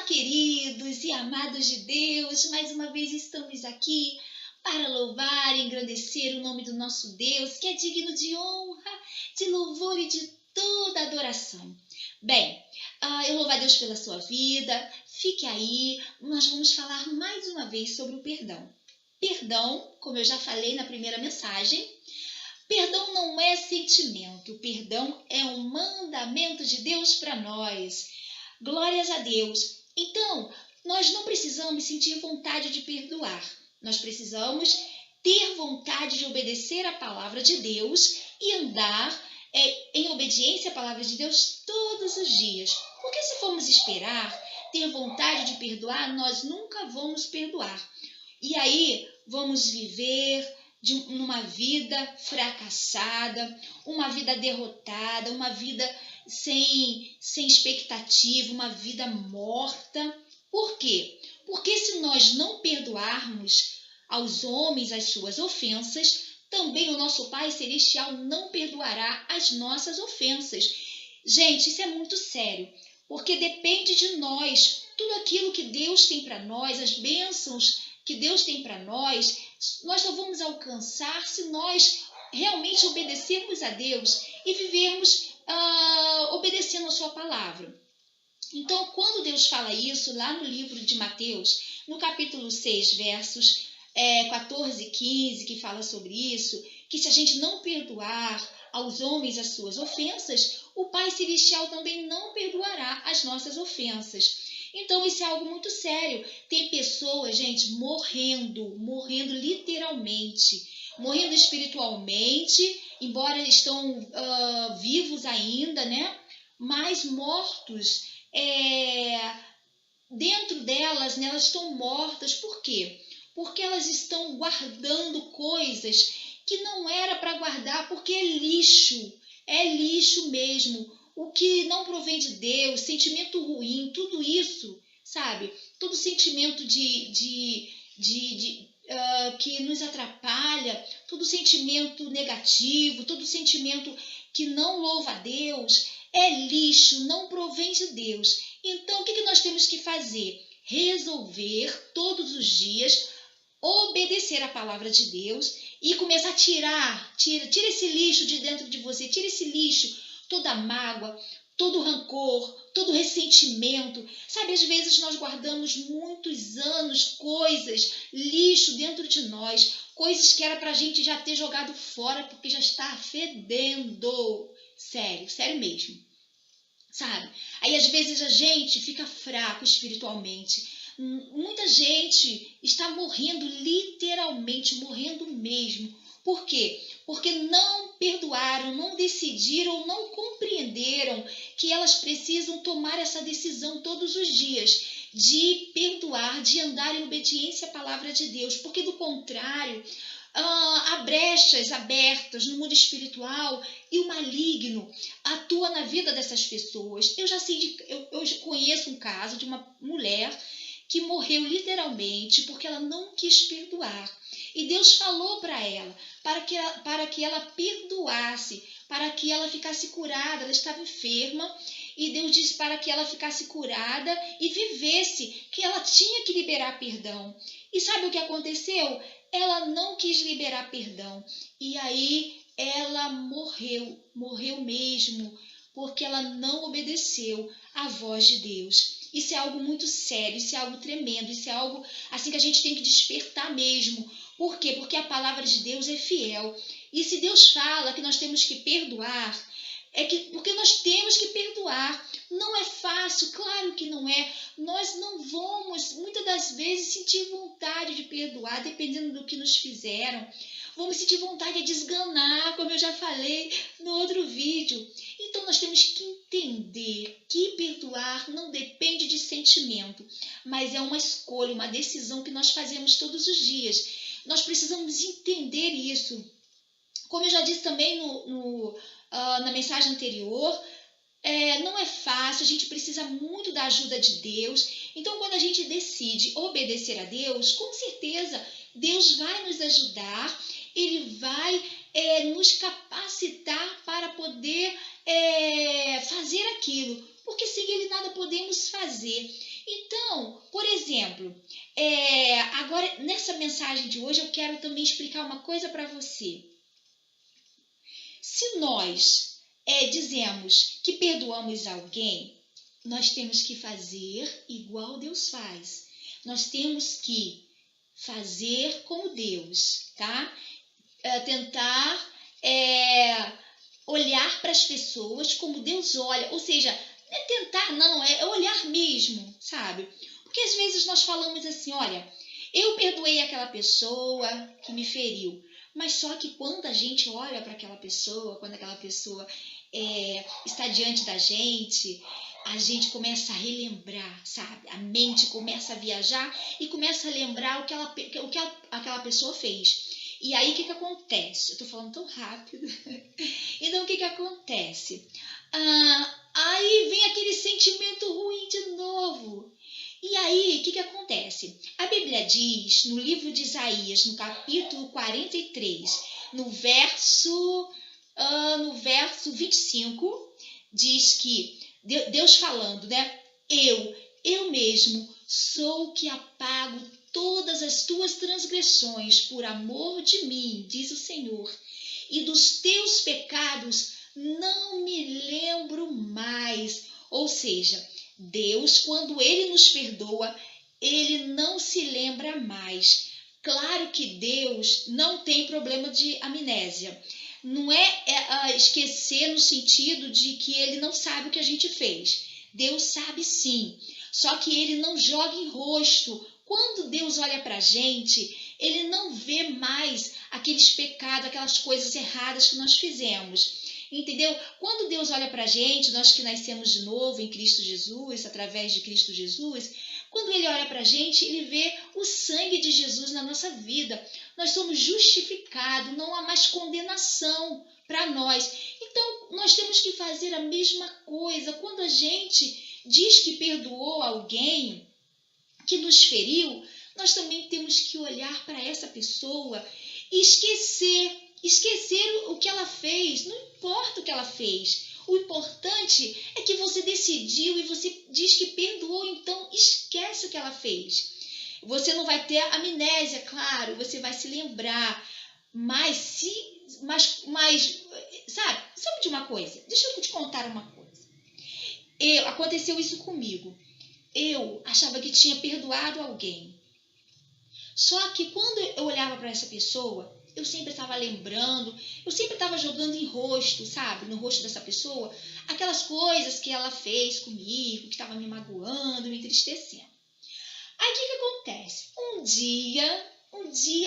queridos e amados de Deus, mais uma vez estamos aqui para louvar e engrandecer o nome do nosso Deus, que é digno de honra, de louvor e de toda adoração. Bem, eu louvo a Deus pela sua vida, fique aí, nós vamos falar mais uma vez sobre o perdão. Perdão, como eu já falei na primeira mensagem, perdão não é sentimento, perdão é um mandamento de Deus para nós. Glórias a Deus. Então, nós não precisamos sentir vontade de perdoar. Nós precisamos ter vontade de obedecer a palavra de Deus e andar em obediência à palavra de Deus todos os dias. Porque se formos esperar ter vontade de perdoar, nós nunca vamos perdoar. E aí vamos viver numa vida fracassada, uma vida derrotada, uma vida sem expectativa, uma vida morta. Por quê? Porque se nós não perdoarmos aos homens as suas ofensas, também o nosso Pai Celestial não perdoará as nossas ofensas. Gente, isso é muito sério, porque depende de nós. Tudo aquilo que Deus tem para nós, as bênçãos que Deus tem para nós só vamos alcançar se nós realmente obedecermos a Deus e vivermos obedecendo a sua palavra. Então, quando Deus fala isso, lá no livro de Mateus, no capítulo 6, versos 14 e 15, que fala sobre isso, que se a gente não perdoar aos homens as suas ofensas, o Pai Celestial também não perdoará as nossas ofensas. Então, isso é algo muito sério. Tem pessoas, gente, morrendo literalmente, morrendo espiritualmente, embora estão vivos ainda, né? Mas mortos dentro delas, né? Elas estão mortas. Por quê? Porque elas estão guardando coisas que não era para guardar, porque é lixo mesmo. O que não provém de Deus, sentimento ruim, tudo isso, sabe? Todo sentimento que nos atrapalha, todo sentimento negativo, todo sentimento que não louva a Deus, é lixo, não provém de Deus. Então, o que nós temos que fazer? Resolver todos os dias, obedecer a palavra de Deus e começar a tira esse lixo de dentro de você, tira esse lixo, toda mágoa, todo rancor, todo ressentimento. Sabe, às vezes nós guardamos muitos anos coisas, lixo dentro de nós, coisas que era pra gente já ter jogado fora porque já está fedendo. Sério mesmo. Sabe? Aí às vezes a gente fica fraco espiritualmente. Muita gente está morrendo, literalmente morrendo mesmo. Por quê? Porque não perdoaram, não decidiram, não compreenderam que elas precisam tomar essa decisão todos os dias de perdoar, de andar em obediência à palavra de Deus. Porque do contrário, há brechas abertas no mundo espiritual e o maligno atua na vida dessas pessoas. Eu conheço um caso de uma mulher que morreu literalmente porque ela não quis perdoar. E Deus falou para ela, para que ela perdoasse, para que ela ficasse curada. Ela estava enferma e Deus disse para que ela ficasse curada e vivesse, que ela tinha que liberar perdão. E sabe o que aconteceu? Ela não quis liberar perdão e aí ela morreu mesmo, porque ela não obedeceu à voz de Deus. Isso é algo muito sério, isso é algo tremendo, isso é algo assim que a gente tem que despertar mesmo. Por quê? Porque a palavra de Deus é fiel. E se Deus fala que nós temos que perdoar, porque nós temos que perdoar. Não é fácil, claro que não é. Nós não vamos, muitas das vezes, sentir vontade de perdoar, dependendo do que nos fizeram. Vamos sentir vontade de desganar, como eu já falei no outro vídeo. Então, nós temos que entender que perdoar não depende de sentimento, mas é uma escolha, uma decisão que nós fazemos todos os dias. Nós precisamos entender isso. Como eu já disse também na mensagem anterior, não é fácil, a gente precisa muito da ajuda de Deus. Então, quando a gente decide obedecer a Deus, com certeza Deus vai nos ajudar, Ele vai nos capacitar para poder fazer aquilo, porque sem Ele nada podemos fazer. Então, por exemplo, agora nessa mensagem de hoje eu quero também explicar uma coisa para você. Se nós dizemos que perdoamos alguém, nós temos que fazer igual Deus faz. Nós temos que fazer como Deus, tá? Tentar olhar para as pessoas como Deus olha. Ou seja, não é tentar, não, é olhar mesmo, sabe? Porque às vezes nós falamos assim, olha, eu perdoei aquela pessoa que me feriu. Mas só que quando a gente olha para aquela pessoa, quando aquela pessoa está diante da gente, a gente começa a relembrar, sabe? A mente começa a viajar e começa a lembrar o que aquela pessoa fez. E aí, o que acontece? Eu estou falando tão rápido. Então, o que acontece? Aí vem aquele sentimento ruim de novo. E aí, o que acontece? A Bíblia diz, no livro de Isaías, no capítulo 43, no verso 25, diz que, Deus falando, né? Eu mesmo sou o que apago todas as tuas transgressões por amor de mim, diz o Senhor, e dos teus pecados não me lembro mais. Ou seja, Deus, quando Ele nos perdoa, Ele não se lembra mais. Claro que Deus não tem problema de amnésia. Não é esquecer no sentido de que Ele não sabe o que a gente fez. Deus sabe sim, só que Ele não joga em rosto. Quando Deus olha para a gente, Ele não vê mais aqueles pecados, aquelas coisas erradas que nós fizemos. Entendeu? Quando Deus olha para a gente, nós que nascemos de novo em Cristo Jesus, através de Cristo Jesus, quando Ele olha para a gente, Ele vê o sangue de Jesus na nossa vida. Nós somos justificados, não há mais condenação para nós. Então, nós temos que fazer a mesma coisa. Quando a gente diz que perdoou alguém que nos feriu, nós também temos que olhar para essa pessoa e esquecer o que ela fez. Não importa o que ela fez. O importante é que você decidiu e você diz que perdoou, então esquece o que ela fez. Você não vai ter amnésia, claro, você vai se lembrar, mas sabe de uma coisa? Deixa eu te contar uma coisa. Aconteceu isso comigo. Eu achava que tinha perdoado alguém. Só que quando eu olhava para essa pessoa, eu sempre estava lembrando, eu sempre estava jogando em rosto, sabe? No rosto dessa pessoa, aquelas coisas que ela fez comigo, que estava me magoando, me entristecendo. Aí o que acontece? Um dia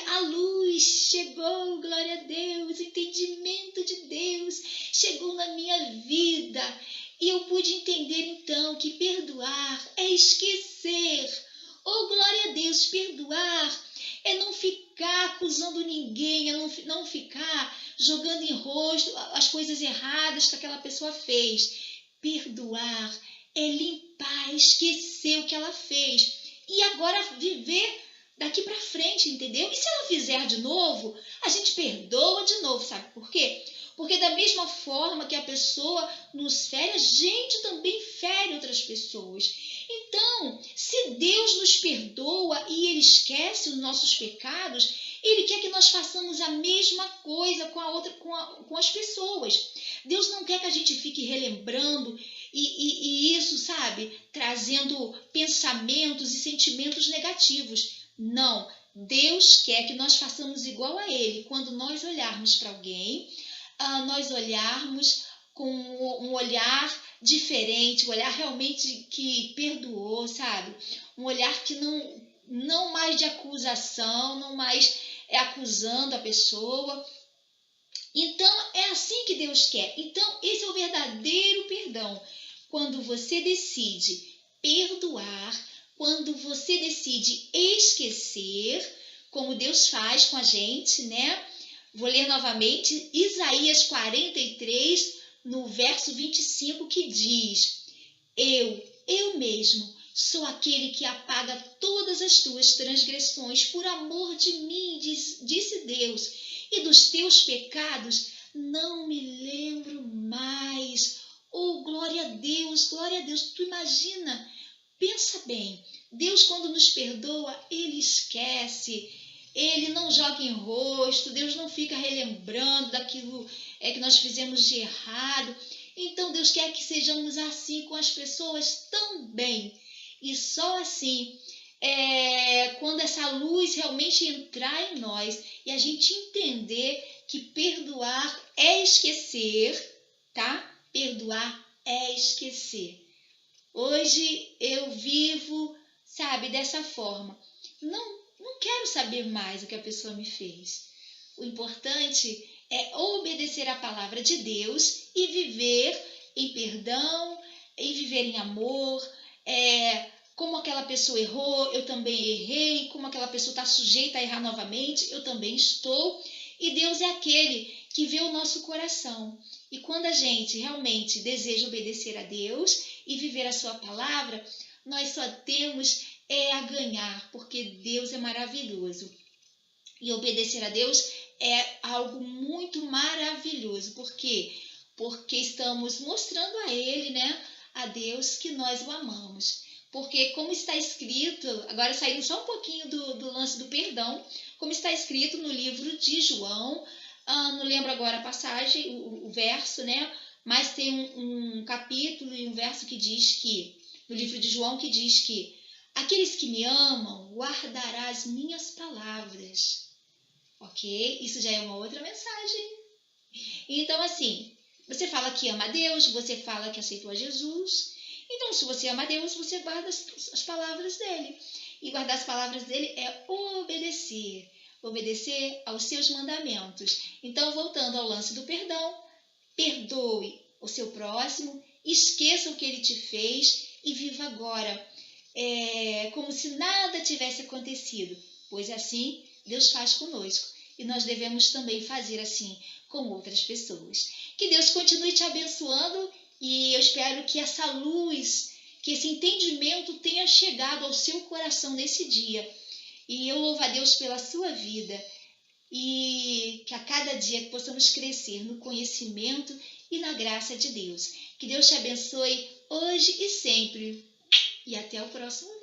a luz chegou, glória a Deus, o entendimento de Deus chegou na minha vida. E eu pude entender então que perdoar é esquecer. Oh, glória a Deus, perdoar é não ficar acusando ninguém, é não ficar jogando em rosto as coisas erradas que aquela pessoa fez. Perdoar é limpar, esquecer o que ela fez e agora viver daqui para frente, entendeu? E se ela fizer de novo, a gente perdoa de novo, sabe por quê? Porque da mesma forma que a pessoa nos fere, a gente também fere outras pessoas. Então, se Deus nos perdoa e Ele esquece os nossos pecados, Ele quer que nós façamos a mesma coisa com as pessoas. Deus não quer que a gente fique relembrando e isso, sabe, trazendo pensamentos e sentimentos negativos. Não, Deus quer que nós façamos igual a Ele. Quando nós olharmos para alguém, nós olharmos com um olhar diferente, um olhar realmente que perdoou, sabe? Um olhar que não mais de acusação, não mais acusando a pessoa. Então, é assim que Deus quer. Então, esse é o verdadeiro perdão. Quando você decide perdoar, quando você decide esquecer, como Deus faz com a gente, né? Vou ler novamente Isaías 43, no verso 25, que diz: Eu mesmo sou aquele que apaga todas as tuas transgressões por amor de mim, disse Deus, e dos teus pecados não me lembro mais. Oh, glória a Deus, glória a Deus. Tu imagina Pensa bem, Deus quando nos perdoa, Ele esquece, Ele não joga em rosto, Deus não fica relembrando daquilo que nós fizemos de errado. Então Deus quer que sejamos assim com as pessoas também. E só assim, quando essa luz realmente entrar em nós e a gente entender que perdoar é esquecer, tá? Perdoar é esquecer. Hoje eu vivo, sabe, dessa forma. Não quero saber mais o que a pessoa me fez. O importante é obedecer a palavra de Deus e viver em perdão, em viver em amor. Como aquela pessoa errou, eu também errei. Como aquela pessoa está sujeita a errar novamente, eu também estou. E Deus é aquele que vê o nosso coração. E quando a gente realmente deseja obedecer a Deus e viver a sua palavra, nós só temos a ganhar, porque Deus é maravilhoso. E obedecer a Deus é algo muito maravilhoso. Por quê? Porque estamos mostrando a Ele, né, a Deus, que nós o amamos. Porque como está escrito, agora saindo só um pouquinho do lance do perdão, como está escrito no livro de João, não lembro agora a passagem, o verso, né? Mas tem um capítulo e um verso que diz que, no livro de João, que diz que aqueles que me amam guardarão as minhas palavras. Ok? Isso já é uma outra mensagem. Então, assim, você fala que ama a Deus, você fala que aceitou a Jesus. Então, se você ama a Deus, você guarda as palavras dele. E guardar as palavras dele é obedecer. Obedecer aos seus mandamentos. Então, voltando ao lance do perdão, perdoe o seu próximo, esqueça o que ele te fez e viva agora como se nada tivesse acontecido, pois assim Deus faz conosco e nós devemos também fazer assim com outras pessoas. Que Deus continue te abençoando e eu espero que essa luz, que esse entendimento tenha chegado ao seu coração nesse dia. E eu louvo a Deus pela sua vida e que a cada dia possamos crescer no conhecimento e na graça de Deus. Que Deus te abençoe hoje e sempre. E até o próximo vídeo.